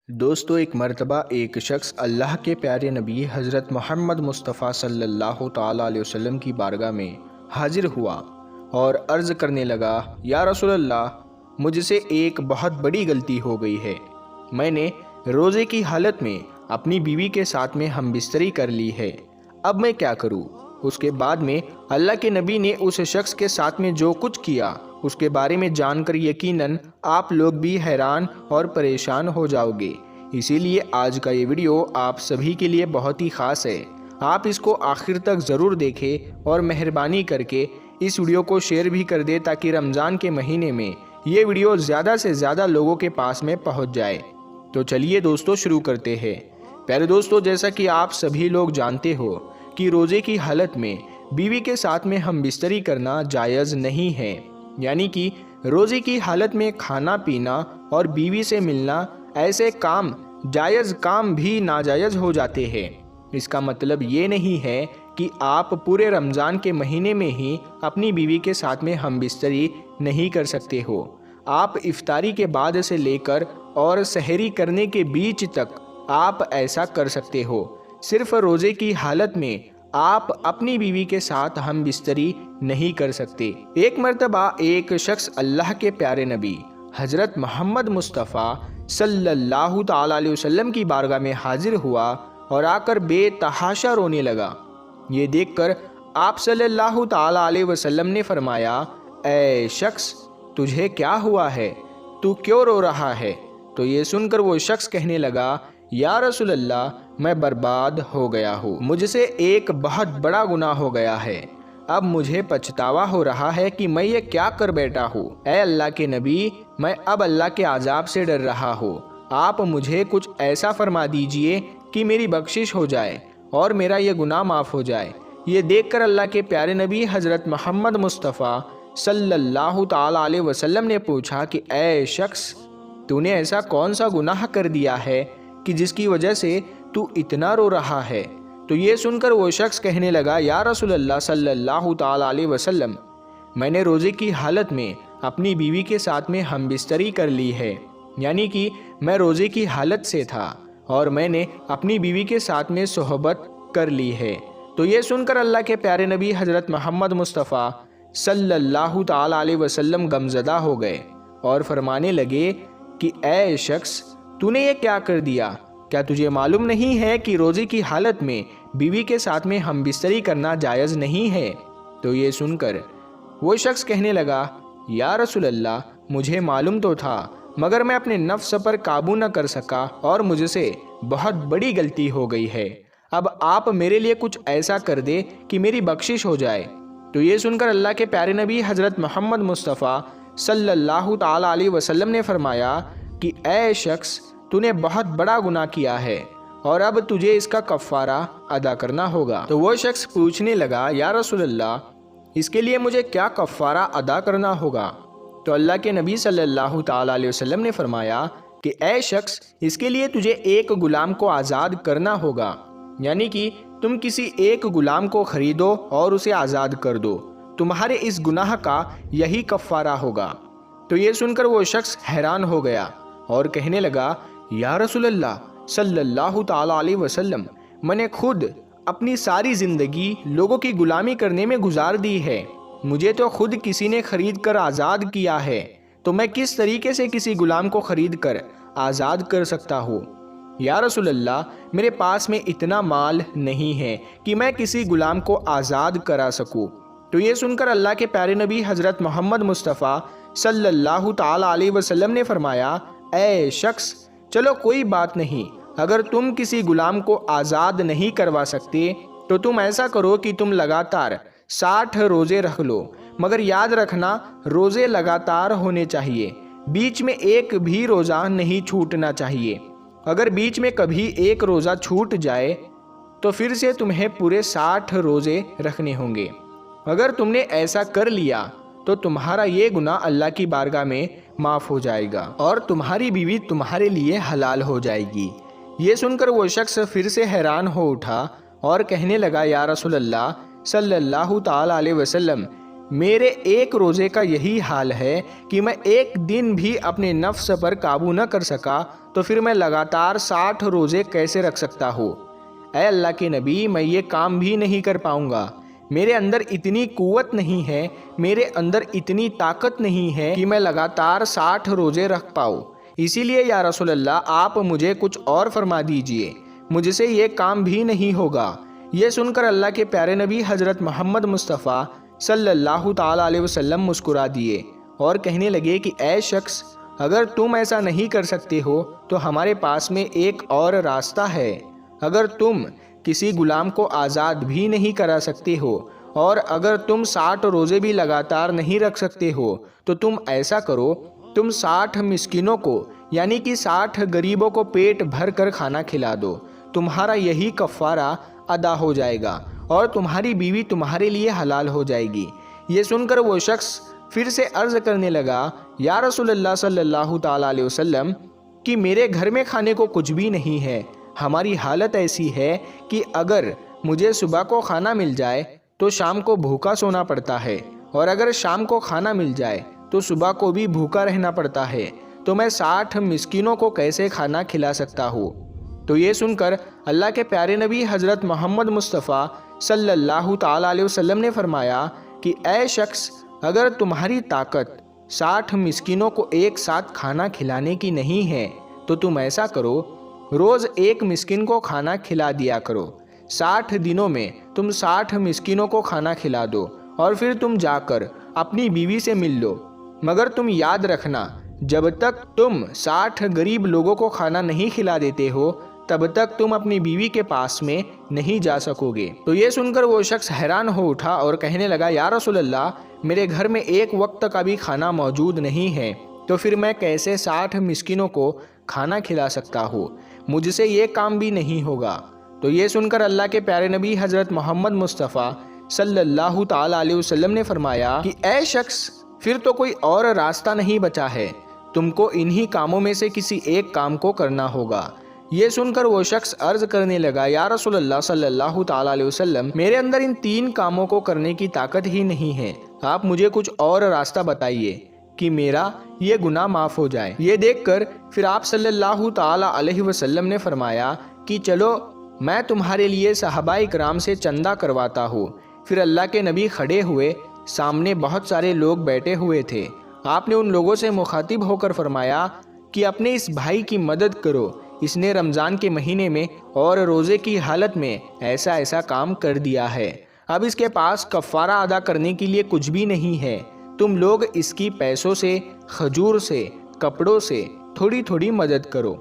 دوستو ایک مرتبہ ایک شخص اللہ کے پیارے نبی حضرت محمد مصطفیٰ صلی اللہ تعالیٰ علیہ وسلم کی بارگاہ میں حاضر ہوا اور عرض کرنے لگا، یا رسول اللہ، مجھ سے ایک بہت بڑی غلطی ہو گئی ہے۔ میں نے روزے کی حالت میں اپنی بیوی کے ساتھ میں ہم بستری کر لی ہے، اب میں کیا کروں؟ اس کے بعد میں اللہ کے نبی نے اس شخص کے ساتھ میں جو کچھ کیا اس کے بارے میں جان کر یقیناً آپ لوگ بھی حیران اور پریشان ہو جاؤ گے۔ اسی لیے آج کا یہ ویڈیو آپ سبھی کے لیے بہت ہی خاص ہے۔ آپ اس کو آخر تک ضرور دیکھیں اور مہربانی کر کے اس ویڈیو کو شیئر بھی کر دے تاکہ رمضان کے مہینے میں یہ ویڈیو زیادہ سے زیادہ لوگوں کے پاس میں پہنچ جائے۔ تو چلیے دوستو شروع کرتے ہیں۔ پیارے دوستو، جیسا کہ آپ سبھی لوگ جانتے ہو کہ روزے کی حالت میں بیوی کے ساتھ میں ہم بستری کرنا جائز نہیں ہے، یعنی کہ روزے کی حالت میں کھانا پینا اور بیوی سے ملنا ایسے کام جائز کام بھی ناجائز ہو جاتے ہیں۔ اس کا مطلب یہ نہیں ہے کہ آپ پورے رمضان کے مہینے میں ہی اپنی بیوی کے ساتھ میں ہم بستری نہیں کر سکتے ہو۔ آپ افطاری کے بعد سے لے کر اور سحری کرنے کے بیچ تک آپ ایسا کر سکتے ہو۔ صرف روزے کی حالت میں آپ اپنی بیوی کے ساتھ ہم بستری نہیں کر سکتے۔ ایک مرتبہ ایک شخص اللہ کے پیارے نبی حضرت محمد مصطفیٰ صلی اللہ تعالیٰ علیہ وسلم کی بارگاہ میں حاضر ہوا اور آ کر بے تحاشا رونے لگا۔ یہ دیکھ کر آپ صلی اللہ تعالیٰ علیہ وسلم نے فرمایا، اے شخص، تجھے کیا ہوا ہے؟ تو کیوں رو رہا ہے؟ تو یہ سن کر وہ شخص کہنے لگا، یا رسول اللہ، میں برباد ہو گیا ہوں، مجھ سے ایک بہت بڑا گناہ ہو گیا ہے، اب مجھے پچھتاوا ہو رہا ہے کہ میں یہ کیا کر بیٹھا ہوں۔ اے اللہ کے نبی، میں اب اللہ کے عذاب سے ڈر رہا ہوں، آپ مجھے کچھ ایسا فرما دیجئے کہ میری بخشش ہو جائے اور میرا یہ گناہ معاف ہو جائے۔ یہ دیکھ کر اللہ کے پیارے نبی حضرت محمد مصطفیٰ صلی اللہ تعالیٰ علیہ وسلم نے پوچھا کہ اے شخص، تو نے ایسا کون سا گناہ کر دیا ہے کہ جس کی وجہ سے تو اتنا رو رہا ہے؟ تو یہ سن کر وہ شخص کہنے لگا، یا رسول اللہ صلی اللہ تعالیٰ علیہ وسلم، میں نے روزے کی حالت میں اپنی بیوی کے ساتھ میں ہم بستری کر لی ہے، یعنی کہ میں روزے کی حالت سے تھا اور میں نے اپنی بیوی کے ساتھ میں صحبت کر لی ہے۔ تو یہ سن کر اللہ کے پیارے نبی حضرت محمد مصطفیٰ صلی اللہ تعالیٰ علیہ وسلم غمزدہ ہو گئے اور فرمانے لگے کہ اے شخص، تو نے یہ کیا کر دیا؟ کیا تجھے معلوم نہیں ہے کہ روزے کی حالت میں بیوی کے ساتھ میں ہم بستری کرنا جائز نہیں ہے؟ تو یہ سن کر وہ شخص کہنے لگا، یا رسول اللہ، مجھے معلوم تو تھا مگر میں اپنے نفس پر قابو نہ کر سکا اور مجھ سے بہت بڑی غلطی ہو گئی ہے، اب آپ میرے لیے کچھ ایسا کر دے کہ میری بخشش ہو جائے۔ تو یہ سن کر اللہ کے پیارے نبی حضرت محمد مصطفیٰ صلی اللہ تعالیٰ علیہ وسلم نے فرمایا کہ اے شخص، تو نے بہت بڑا گناہ کیا ہے اور اب تجھے اس کا کفارہ ادا کرنا ہوگا۔ تو وہ شخص پوچھنے لگا، یا رسول اللہ، اس کے لیے مجھے کیا کفارہ ادا کرنا ہوگا؟ تو اللہ کے نبی صلی اللہ تعالیٰ علیہ وسلم نے فرمایا کہ اے شخص، اس کے لیے تجھے ایک غلام کو آزاد کرنا ہوگا، یعنی کہ تم کسی ایک غلام کو خریدو اور اسے آزاد کر دو، تمہارے اس گناہ کا یہی کفارہ ہوگا۔ تو یہ سن کر وہ شخص حیران ہو گیا اور کہنے لگا، یا رسول اللہ صلی اللہ تعالیٰ علیہ وسلم، میں نے خود اپنی ساری زندگی لوگوں کی غلامی کرنے میں گزار دی ہے، مجھے تو خود کسی نے خرید کر آزاد کیا ہے، تو میں کس طریقے سے کسی غلام کو خرید کر آزاد کر سکتا ہوں؟ یا رسول اللہ، میرے پاس میں اتنا مال نہیں ہے کہ میں کسی غلام کو آزاد کرا سکوں۔ تو یہ سن کر اللہ کے پیارے نبی حضرت محمد مصطفیٰ صلی اللہ تعالیٰ علیہ وسلم نے فرمایا، اے شخص، چلو کوئی بات نہیں، اگر تم کسی غلام کو آزاد نہیں کروا سکتے تو تم ایسا کرو کہ تم لگاتار 60 روزے رکھ لو، مگر یاد رکھنا روزے لگاتار ہونے چاہیے، بیچ میں ایک بھی روزہ نہیں چھوٹنا چاہیے۔ اگر بیچ میں کبھی ایک روزہ چھوٹ جائے تو پھر سے تمہیں پورے 60 روزے رکھنے ہوں گے۔ اگر تم نے ایسا کر لیا تو تمہارا یہ گناہ اللہ کی بارگاہ میں معاف ہو جائے گا اور تمہاری بیوی تمہارے لیے حلال ہو جائے گی۔ یہ سن کر وہ شخص پھر سے حیران ہو اٹھا اور کہنے لگا، یا رسول اللہ صلی اللہ تعالیٰ علیہ وسلم، میرے ایک روزے کا یہی حال ہے کہ میں ایک دن بھی اپنے نفس پر قابو نہ کر سکا تو پھر میں لگاتار 60 روزے کیسے رکھ سکتا ہوں؟ اے اللہ کے نبی، میں یہ کام بھی نہیں کر پاؤں گا۔ میرے اندر اتنی قوت نہیں ہے، میرے اندر اتنی طاقت نہیں ہے کہ میں لگاتار 60 روزے رکھ پاؤں۔ اسی لیے یا رسول اللہ، آپ مجھے کچھ اور فرما دیجئے، مجھ سے یہ کام بھی نہیں ہوگا۔ یہ سن کر اللہ کے پیارے نبی حضرت محمد مصطفیٰ صلی اللہ تعالیٰ علیہ وسلم مسکرا دیے اور کہنے لگے کہ اے شخص، اگر تم ایسا نہیں کر سکتے ہو تو ہمارے پاس میں ایک اور راستہ ہے۔ اگر تم کسی غلام کو آزاد بھی نہیں کرا سکتے ہو اور اگر تم 60 روزے بھی لگاتار نہیں رکھ سکتے ہو تو تم ایسا کرو، تم 60 مسکینوں کو یعنی کہ 60 غریبوں کو پیٹ بھر کر کھانا کھلا دو، تمہارا یہی کفارہ ادا ہو جائے گا اور تمہاری بیوی تمہارے لیے حلال ہو جائے گی۔ یہ سن کر وہ شخص پھر سے عرض کرنے لگا، یا رسول اللہ صلی اللہ تعالیٰ علیہ وسلم، کہ میرے گھر میں کھانے کو کچھ بھی نہیں ہے۔ ہماری حالت ایسی ہے کہ اگر مجھے صبح کو کھانا مل جائے تو شام کو بھوکا سونا پڑتا ہے، اور اگر شام کو کھانا مل جائے تو صبح کو بھی بھوکا رہنا پڑتا ہے، تو میں 60 مسکینوں کو کیسے کھانا کھلا سکتا ہوں؟ تو یہ سن کر اللہ کے پیارے نبی حضرت محمد مصطفیٰ صلی اللہ تعالیٰ علیہ وسلم نے فرمایا کہ اے شخص، اگر تمہاری طاقت 60 مسکینوں کو ایک ساتھ کھانا کھلانے کی نہیں ہے تو تم ایسا کرو، روز ایک مسکین کو کھانا کھلا دیا کرو۔ 60 دنوں میں تم 60 مسکینوں کو کھانا کھلا دو اور پھر تم جا کر اپنی بیوی سے مل لو، مگر تم یاد رکھنا، جب تک تم 60 غریب لوگوں کو کھانا نہیں کھلا دیتے ہو تب تک تم اپنی بیوی کے پاس میں نہیں جا سکو گے۔ تو یہ سن کر وہ شخص حیران ہو اٹھا اور کہنے لگا، یا رسول اللہ، میرے گھر میں ایک وقت کا بھی کھانا موجود نہیں ہے، تو پھر میں کیسے 60 مسکینوں کو کھانا کھلا سکتا ہوں؟ مجھ سے یہ کام بھی نہیں ہوگا۔ تو یہ سن کر اللہ کے پیارے نبی حضرت محمد مصطفیٰ صلی اللہ تعالیٰ علیہ وسلم نے فرمایا کہ اے شخص، پھر تو کوئی اور راستہ نہیں بچا ہے، تم کو انہی کاموں میں سے کسی ایک کام کو کرنا ہوگا۔ یہ سن کر وہ شخص عرض کرنے لگا، یا رسول اللہ صلی اللہ تعالیٰ علیہ وسلم، میرے اندر ان 3 کاموں کو کرنے کی طاقت ہی نہیں ہے، آپ مجھے کچھ اور راستہ بتائیے کہ میرا یہ گناہ معاف ہو جائے۔ یہ دیکھ کر پھر آپ صلی اللہ تعالیٰ علیہ وسلم نے فرمایا کہ چلو میں تمہارے لیے صحابہ کرام سے چندہ کرواتا ہوں۔ پھر اللہ کے نبی کھڑے ہوئے، سامنے بہت سارے لوگ بیٹھے ہوئے تھے، آپ نے ان لوگوں سے مخاطب ہو کر فرمایا کہ اپنے اس بھائی کی مدد کرو، اس نے رمضان کے مہینے میں اور روزے کی حالت میں ایسا ایسا کام کر دیا ہے، اب اس کے پاس کفارہ ادا کرنے کے لیے کچھ بھی نہیں ہے، تم لوگ اس کی پیسوں سے، کھجور سے، کپڑوں سے تھوڑی تھوڑی مدد کرو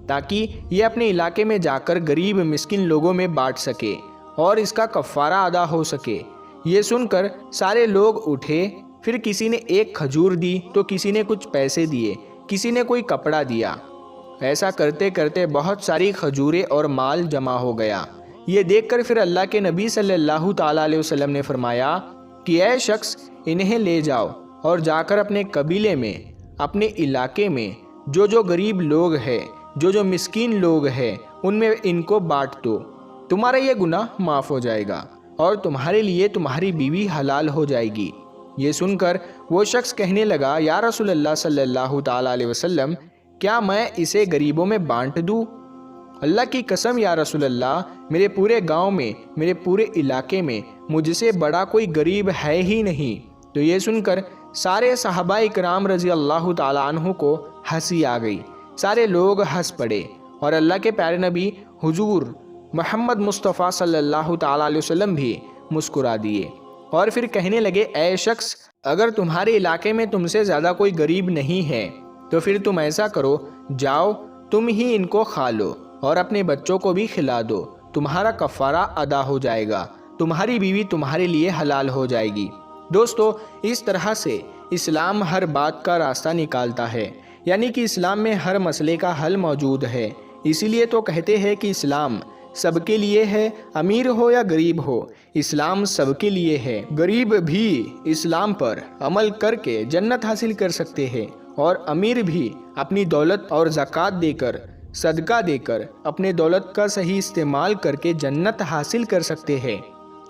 تاکہ یہ اپنے علاقے میں جا کر غریب مسکین لوگوں میں بانٹ سکے اور اس کا کفارہ ادا ہو سکے۔ یہ سن کر سارے لوگ اٹھے، پھر کسی نے ایک کھجور دی تو کسی نے کچھ پیسے دیے، کسی نے کوئی کپڑا دیا۔ ایسا کرتے کرتے بہت ساری کھجوریں اور مال جمع ہو گیا۔ یہ دیکھ کر پھر اللہ کے نبی صلی اللہ تعالیٰ علیہ وسلم نے فرمایا کہ اے شخص، انہیں لے جاؤ اور جا کر اپنے قبیلے میں، اپنے علاقے میں جو غریب لوگ ہیں، جو مسکین لوگ ہیں، ان میں ان کو بانٹ دو، تمہارا یہ گناہ معاف ہو جائے گا اور تمہارے لیے تمہاری بیوی حلال ہو جائے گی۔ یہ سن کر وہ شخص کہنے لگا، یا رسول اللہ صلی اللہ تعالیٰ علیہ وسلم، کیا میں اسے غریبوں میں بانٹ دوں؟ اللہ کی قسم یا رسول اللہ، میرے پورے گاؤں میں، میرے پورے علاقے میں مجھ سے بڑا کوئی غریب ہے ہی نہیں۔ تو یہ سن کر سارے صحابہ کرام رضی اللہ تعالیٰ عنہ کو ہنسی آ گئی، سارے لوگ ہنس پڑے اور اللہ کے پیارے نبی حضور محمد مصطفیٰ صلی اللہ تعالیٰ علیہ وسلم بھی مسکرا دیے اور پھر کہنے لگے، اے شخص، اگر تمہارے علاقے میں تم سے زیادہ کوئی غریب نہیں ہے تو پھر تم ایسا کرو، جاؤ تم ہی ان کو کھا لو اور اپنے بچوں کو بھی کھلا دو، تمہارا کفارہ ادا ہو جائے گا، تمہاری بیوی تمہارے لیے حلال ہو جائے گی۔ دوستو، اس طرح سے اسلام ہر بات کا راستہ نکالتا ہے، یعنی کہ اسلام میں ہر مسئلے کا حل موجود ہے۔ اسی لیے تو کہتے ہیں کہ اسلام سب کے لیے ہے، امیر ہو یا غریب ہو، اسلام سب کے لیے ہے۔ غریب بھی اسلام پر عمل کر کے جنت حاصل کر سکتے ہیں اور امیر بھی اپنی دولت اور زکوٰۃ دے کر، صدقہ دے کر، اپنے دولت کا صحیح استعمال کر کے جنت حاصل کر سکتے ہیں۔